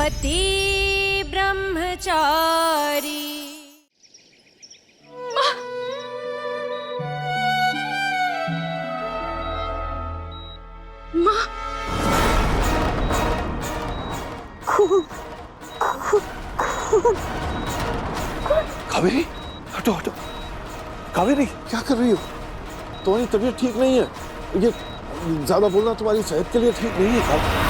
पति ब्रह्मचारी। माँ, कावेरी, हटो हटो। कावेरी, क्या कर रही हो? तुम्हारी तबीयत ठीक नहीं है। ये ज्यादा बोलना तुम्हारी सेहत के लिए ठीक नहीं है।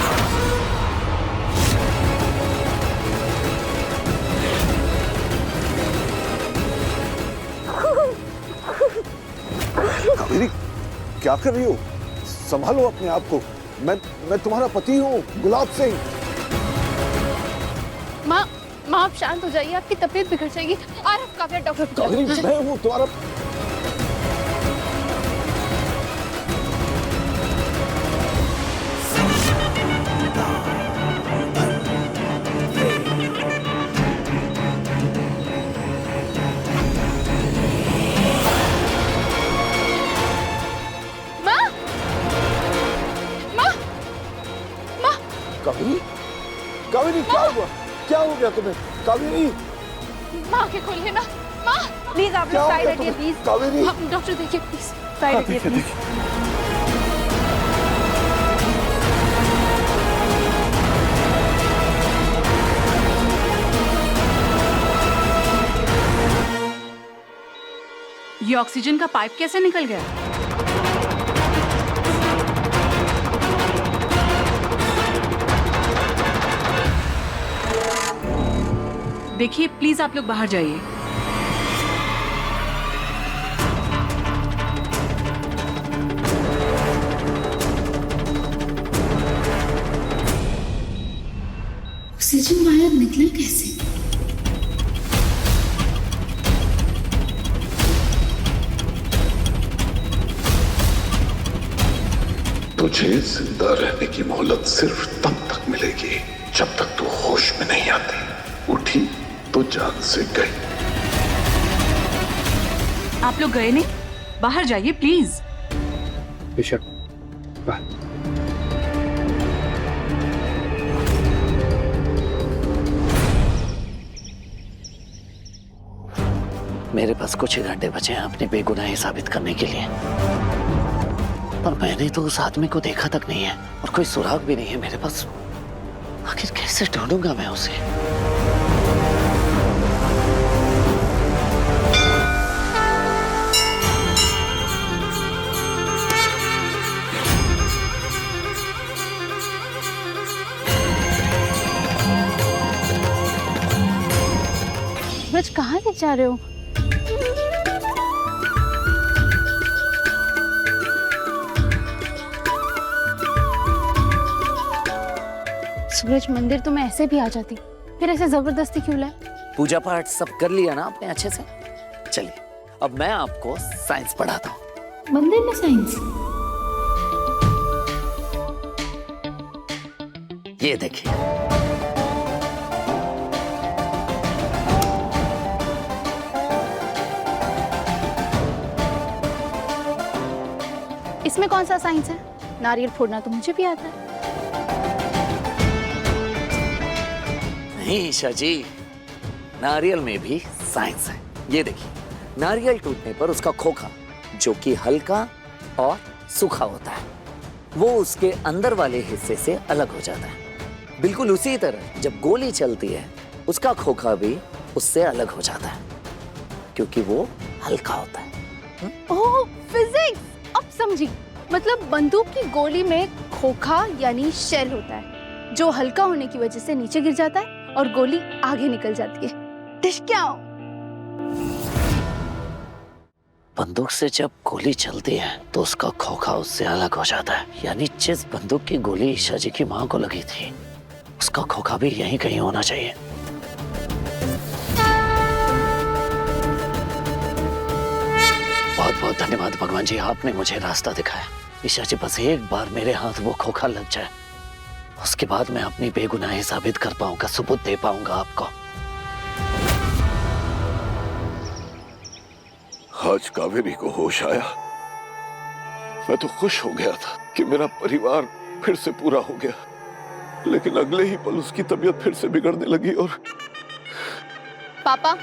कावेरी, क्या कर रही हो? संभालो अपने आप को। मैं तुम्हारा पति हूँ, गुलाब सिंह। माँ, माँ आप शांत हो जाइए, आपकी तबीयत बिगड़ जाएगी। आरफ काफी डॉक्टर को कावेरी, मैं हूँ तुम्हारा। कावेरी, कावेरी, क्या हुआ? क्या हो गया तुम्हें? कावेरी, माँ के खोलिए ना। माँ प्लीज आप लोग साइड हटिए प्लीज। कावेरी, आप डॉक्टर देखिए प्लीज, साइड हटिए प्लीज। ये ऑक्सीजन का पाइप कैसे निकल गया? देखिए प्लीज आप लोग बाहर जाइए। ऑक्सीजन वायर निकला कैसे? तुझे जिंदा रहने की मोहलत सिर्फ तब तक मिलेगी जब तक तू होश में नहीं आती। उठी तो जान से गई। आप लोग गए नहीं? बाहर जाइए प्लीज। बेशक, मेरे पास कुछ ही घंटे बचे हैं अपनी बेगुनाही साबित करने के लिए, पर मैंने तो उस आदमी को देखा तक नहीं है और कोई सुराग भी नहीं है मेरे पास। आखिर कैसे ढूंढूंगा मैं उसे? सूरज कहाँ ले जा रहे हो? सूरज मंदिर तो मैं ऐसे भी आ जाती, फिर ऐसे जबरदस्ती क्यों लाए? पूजा पाठ सब कर लिया ना आपने अच्छे से? चलिए अब मैं आपको साइंस पढ़ाता हूँ। मंदिर में साइंस? ये देखिए, इसमें कौन सा साइंस है? नारियल फोड़ना तो मुझे भी आता है। नहीं ईशा जी, नारियल में भी साइंस है। ये देखिए, नारियल टूटने पर उसका खोखा जो कि हल्का और सूखा होता है, वो उसके अंदर वाले हिस्से से अलग हो जाता है। बिल्कुल उसी तरह जब गोली चलती है, उसका खोखा भी उससे अलग हो जाता है क्योंकि वो हल्का होता है। ओह फिजिक्स, अब समझी। मतलब बंदूक की गोली में खोखा यानी शेल होता है जो हल्का होने की वजह से नीचे गिर जाता है और गोली आगे निकल जाती है। डिशक्याओ। बंदूक से जब गोली चलती है तो उसका खोखा उससे अलग हो जाता है। यानी जिस बंदूक की गोली ईशा जी की मां को लगी थी, उसका खोखा भी यहीं कहीं होना चाहिए। बहुत बहुत धन्यवाद भगवान जी, आपने मुझे रास्ता दिखाया। ईशा जी बस एक बार मेरे हाथ वो खोखा लग जाए, उसके बाद मैं अपनी बेगुनाही साबित कर पाऊंगा, सबूत दे पाऊंगा आपको। आज कावेरी को होश आया। मैं तो खुश हो गया था कि मेरा परिवार फिर से पूरा हो गया। लेकिन अगले ही पल उसकी तबीयत फिर से बिगड़ने लगी और पापा,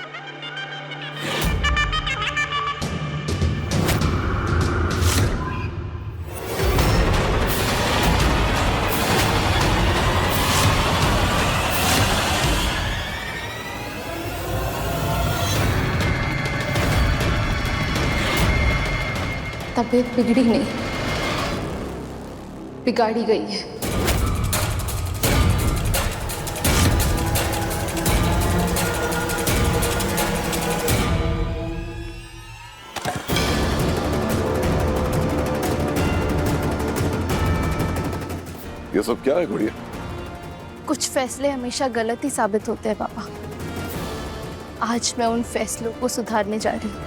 तबीयत बिगड़ी नहीं, बिगाड़ी गई है। ये सब क्या है गुड़िया? कुछ फैसले हमेशा गलत ही साबित होते हैं पापा। आज मैं उन फैसलों को सुधारने जा रही हूँ।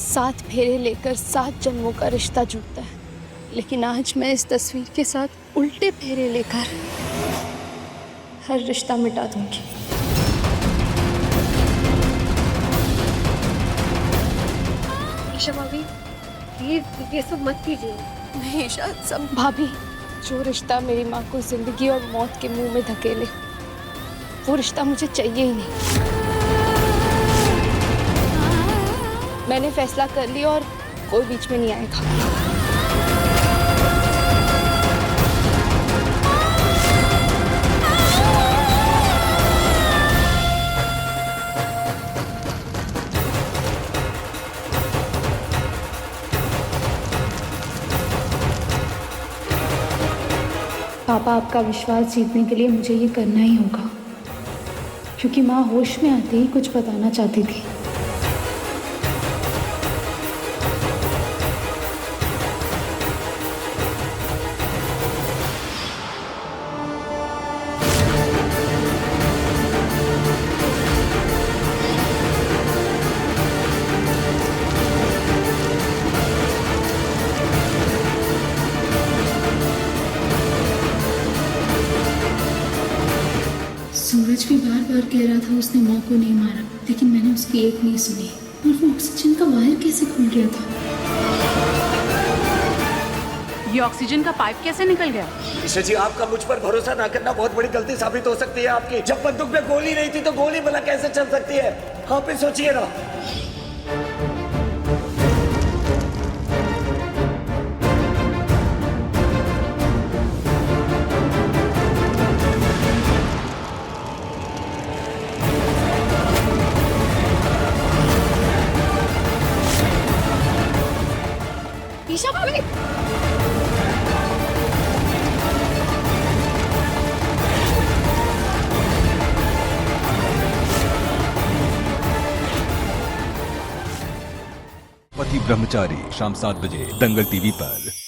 सात फेरे लेकर 7 जन्मों का रिश्ता जुड़ता है, लेकिन आज मैं इस तस्वीर के साथ उल्टे फेरे लेकर हर रिश्ता मिटा दूंगी। ईशा भाभी, प्लीज ये सब मत कीजिए। नहीं सब भाभी, जो रिश्ता मेरी माँ को जिंदगी और मौत के मुंह में धकेले, वो रिश्ता मुझे चाहिए ही नहीं। मैंने फैसला कर लिया और कोई बीच में नहीं आएगा। पापा, आपका विश्वास जीतने के लिए मुझे ये करना ही होगा, क्योंकि माँ होश में आते ही कुछ बताना चाहती थी। सूरज भी बार बार कह रहा था उसने माँ को नहीं मारा, लेकिन मैंने उसकी एक नहीं सुनी। और वो ऑक्सीजन का वायर कैसे खुल गया था? ये ऑक्सीजन का पाइप कैसे निकल गया? ईशा जी, आपका मुझ पर भरोसा ना करना बहुत बड़ी गलती साबित हो सकती है आपकी। जब बंदूक में गोली नहीं थी तो गोली भला कैसे चल सकती है? आप ही सोचिए ना। ईशा भाभी, पति ब्रह्मचारी शाम 7 बजे दंगल टीवी पर।